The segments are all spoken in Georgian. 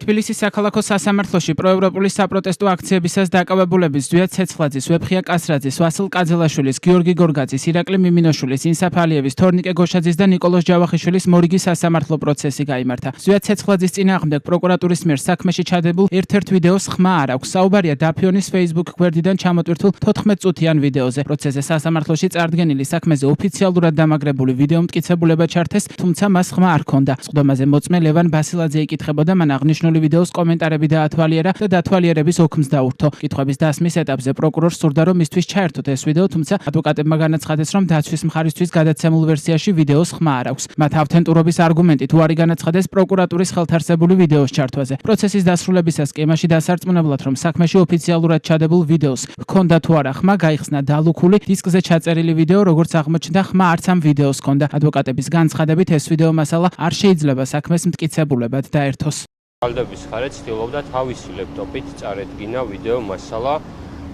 თბილისის საქალაქო სასამართლოში პროევროპული საპროტესტო აქციებისას დაკავებულების ზვიად ცეცხლაძის, ვეფხია კასრაძის, ვასილ კაძელაშვილის, გიორგი გორგაძის, ირაკლი მიმინოშვილის, ინსაფ ალიევის, თორნიკე გოშაძის და ნიკოლოზ ჯავახიშვილის მორიგი სასამართლო პროცესი გაიმართა. ზვიად ცეცხლაძის წინააღმდეგ პროკურატურის მიერ საქმეში ჩადებულ ერთ-ერთ ვიდეოს ხმა არ აქვს. საუბარია დაფიონის Facebook გვერდიდან ჩამოტვირთულ 14 წუთიან ვიდეოზე. პროცესზე სასამართლოში წარდგენილი საქმეზე ოფიციალურად დამაგრებული ვიდეო მტკიცებულება ჩართეს, თუმცა მას ხმა არ ჰქონდა. სხდომაზე მოწმე ლევან ბასილაძე იკითხებოდა, მან აღნიშნული ვიდეოს კომენტარები დაათვალიერა და დათვალიერების ოქმს დაურთო. კითხვების დასმის ეტაპზე პროკურორს სურდა, რომ მისთვის ჩაერთოთ ეს ვიდეო, თუმცა ადვოკატებმა განაცხადეს, რომ დაცვის მხარისთვის გადაცემულ ვერსიაში ვიდეოს ხმა არ აქვს. მათ ავთენტურობის არგუმენტით უარი განაცხადეს პროკურატურის ხელთარსებული ვიდეოს ჩართვაზე. პროცესის დასრულებისას კი იმაში დასარწმუნებლად, რომ საქმეში ოფიციალურად ჩადებულ ვიდეოს ჰქონდა თუ არა ხმა, გაიხსნა დალუქული დისკზე ჩაწერილი ვიდეო, როგორც აღმოჩნდა, ხმა არც ამ ვიდეოს ჰქონდა. ადვოკატების განცხადებით, ეს ვიდეო მასალა არ შეიძლება საქმეს მტკიცებულებად დაერთოს. ვალდების ხარე ცდილობდა თავისი ლეპტოპით წარედგინა ვიდეო მასალა,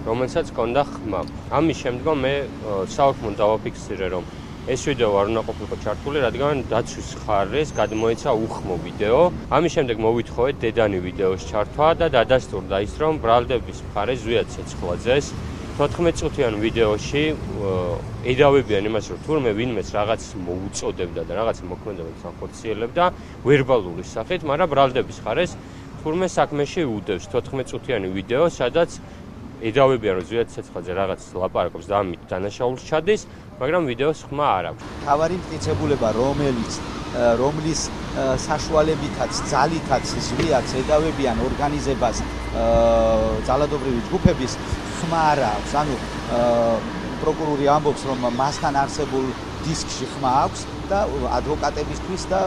რომელსაც ჰქონდა ხმა. ამის შემდგომ მე საუბრობ დავაფიქსირე, რომ ეს ვიდეო არ უნდა ყოფილიყო ჩართული, რადგან დაცვის მხარეს გადმოეცა უხმო ვიდეო. ამის შემდეგ მოვითხოვეთ დედანი ვიდეოს ჩართვა და დადასტურდა ის, რომ ბრალდების მხარეს ზვიად ცეცხლაძეს 14 წუთიან ვიდეოში ედავებიან იმას, რომ თურმე ვინმეს რაღაც მოუწოდებდა და რაღაც მოქმედებებს ახორციელებდა ვერბალური სახით, მაგრამ ბრალდების მხარეს თურმე საქმეში უდევს 14 წუთიანი ვიდეო, სადაც ედავებიან, რომ ზვიად ცეცხლაძე რაღაც ლაპარაკობს და ამით დანაშაულს ჩადის, მაგრამ ვიდეოს ხმა არ აქვს. თავარი მტკიცებულება, რომლის საშუალებითაც, ძალითაც ზვიად ედავებიან ორგანიზებას ძალადობრივი ჯგუფების ხმა არ აქვს. ანუ პროკურორი ამბობს, რომ მასთან არსებულ დისკში ხმა აქვს და ადვოკატებისთვის და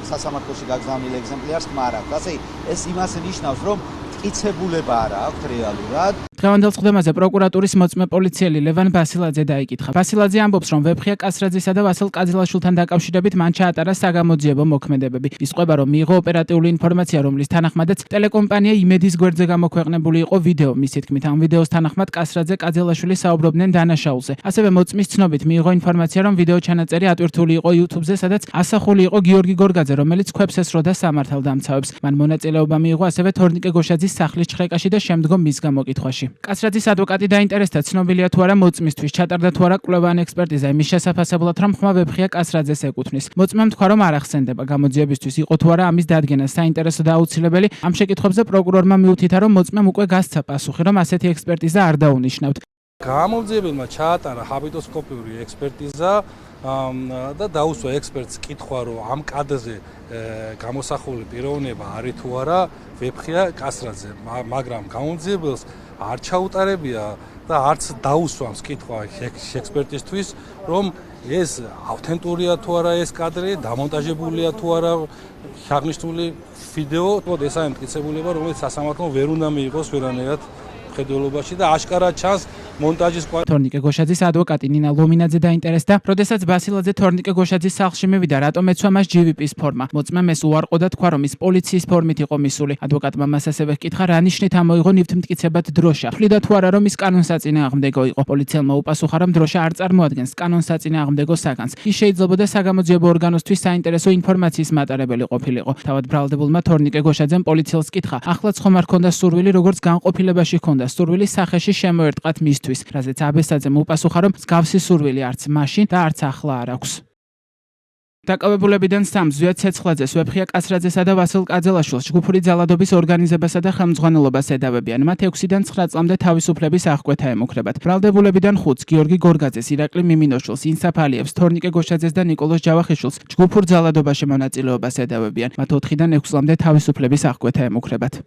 სასამართლოში გაგზავნილ ეგზემპლარს ხმა არ აქვს. ასე ეს იმას ნიშნავს, რომ მტკიცებულება არ აქვს რეალურად. დღევანდელ სხდომაზე პროკურატურის მოწმე პოლიციელი ლევან ბასილაძე დაიკითხა. ბასილაძე ამბობს, რომ ვეფხია კასრაძისა და ვასილ კაძელაშვილთან დაკავშირებით მან ჩაატარა საგამოძიებო მოქმედებები. ისყვება, რომ მიიღო ოპერატიული ინფორმაცია, რომლის თანახმადაც ტელეკომპანია იმედის გვერდზე გამოქვეყნებული იყო ვიდეო. მისი თქმით, ამ ვიდეოს თანახმად კასრაძე კაძელაშვილი საუბრობდნენ დანაშაულზე. ასევე მოწმის ცნობით მიიღო ინფორმაცია, რომ ვიდეო ჩანაწერი ატვირთული იყო YouTube-ზე, სადაც ასახული იყო გიორგი გორგაძე, რომელიც ქვებს ესროდა სამართალდამცავებს. მან მონაწილეობა მიიღო ასევე თორნიკე გოშაძის სახლის ჩხრეკაში და შემდგომ მის გამოკითხვაში. კასრაძის ადვოკატი დაინტერესდა, ცნობილია თუ არა მოწმისთვის, ჩატარდა თუ არა კვლევანი ექსპერტიზა იმის შესაფასებლად, რომ ხმა ვეფხია კასრაძეს ეკუთვნის. მოწმემ თქვა, რომ არ ახსენდება გამოძიებისთვის იყო თუ არა ამის დადგენა საინტერესო და აუცილებელი. ამ შეკითხვებზე პროკურორმა მიუთითა, რომ მოწმემ უკვე გასცა პასუხი, რომ ასეთი ექსპერტიზა არ დაუნიშნავთ. გამოძიებელმა ჩაატარა ჰაბიტოსკოპიური ექსპერტიზა და დაუსვა ექსპერტს კითხვა, რომ ამ კადრზე გამოსახული პიროვნება არის თუ არა ვეფხია კასრაძე, მაგრამ გამოძიებელს არ ჩაუტარებია და არც დაუსვამს კითხვა ექსპერტისთვის, რომ ეს ავთენტურია თუ არა ეს კადრი, დამონტაჟებულია თუ არა აღნიშნული ვიდეო, ეს არის მტკიცებულება, რომელიც სასამართლომ ვერ უნდა მიიღოს ვერანაირად მხედველობაში და აშკარად ჩანს მონტაჟის თორნიკე გოშაძის ადვოკატი ნინა ლომინაძე დაინტერესდა, როდესაც ბასილაძე თორნიკე გოშაძის სახლში მივიდა, რატომ ეცვა მას GVP-ის ფორმა. მოწმემ ეს უარყო და თქვა, რომ ის პოლიციის ფორმით იყო მისული. ადვოკატმა მას ასევე ჰკითხა, რა ნიშნით ამოიღო ნივთმტკიცებად დროშა. თვლიდა თუ არა, რომ ის კანონსაწინააღმდეგო იყო. პოლიციელმა უპასუხა, რომ დროშა არ წარმოადგენს კანონსაწინააღმდეგო საგანს. ის შეიძლება საგამოძიებო ორგანოსთვის საინტერესო ინფორმაციის მატარებელი ყოფილიყო. თავად ბრალდებულმა თორნიკე გოშაძემ პოლიციელს ჰკითხა, ახლაც ხომ არ ჰქონდა სურვილი, როგორც განყოფილებაში ჰქონდა სურვილი სახეში შემოერტყათ მისთვის. რაზეც აბესაძემ უპასუხა, რომ მსგავსი სურვილი არც მაშინ და არც ახლა არ აქვს. დაკავებულებიდან სამს ზვიად ცეცხლაძეს, ვეფხია კასრაძესა და ვასილ კაძელაშვილს ჯგუფური ძალადობის ორგანიზებასა და ხელმძღვანელობას ედავებიან. მათ 6-დან 9 წლამდე თავისუფლების აღკვეთა ემუქრებათ. ბრალდებულებიდან 5-ს გიორგი გორგაძეს, ირაკლი მიმინოშვილს, ინსაფ ალიევს, თორნიკე გოშაძეს და ნიკოლოზ ჯავახიშვილს ჯგუფურ ძალადობაში მონაწილეობას ედავებიან. მათ 4-დან 6 წლამდე თავისუფლების აღკვეთა ემუქრებათ.